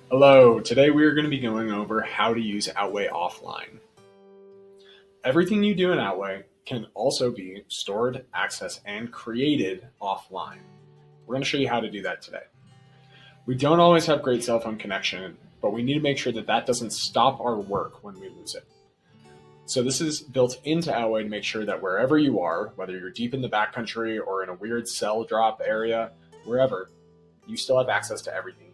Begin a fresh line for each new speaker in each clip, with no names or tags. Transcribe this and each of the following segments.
Hello, today we are going to be going over how to use Outway offline. Everything you do in Outway can also be stored, accessed, and created offline. We're going to show you how to do that today. We don't always have great cell phone connection, but we need to make sure that that doesn't stop our work when we lose it. So this is built into Outway to make sure that wherever you are, whether you're deep in the backcountry or in a weird cell drop area, wherever, you still have access to everything you need.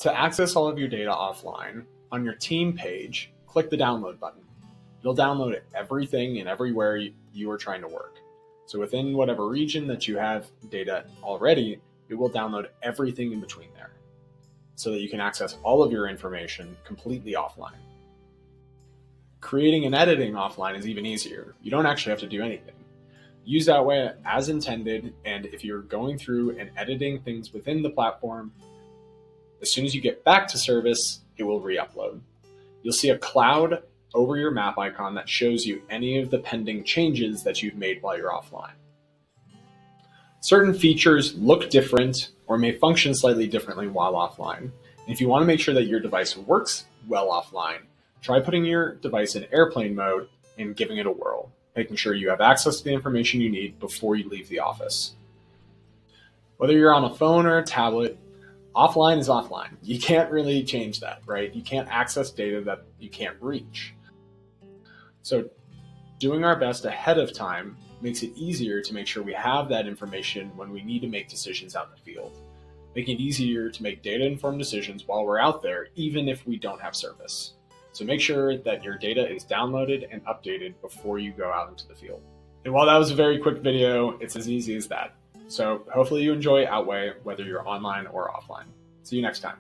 To access all of your data offline, on your team page, click the download button. It'll download everything and everywhere you are trying to work. So within whatever region that you have data already, it will download everything in between there so that you can access all of your information completely offline. Creating and editing offline is even easier. You don't actually have to do anything. Use Outway as intended, and if you're going through and editing things within the platform, as soon as you get back to service, it will re-upload. You'll see a cloud over your map icon that shows you any of the pending changes that you've made while you're offline. Certain features look different or may function slightly differently while offline. And if you want to make sure that your device works well offline, try putting your device in airplane mode and giving it a whirl, making sure you have access to the information you need before you leave the office. Whether you're on a phone or a tablet, offline is offline. You can't really change that, right? You can't access data that you can't reach. So doing our best ahead of time makes it easier to make sure we have that information when we need to make decisions out in the field, making it easier to make data-informed decisions while we're out there, even if we don't have service. So make sure that your data is downloaded and updated before you go out into the field. And while that was a very quick video, it's as easy as that. So hopefully you enjoy Outway, whether you're online or offline. See you next time.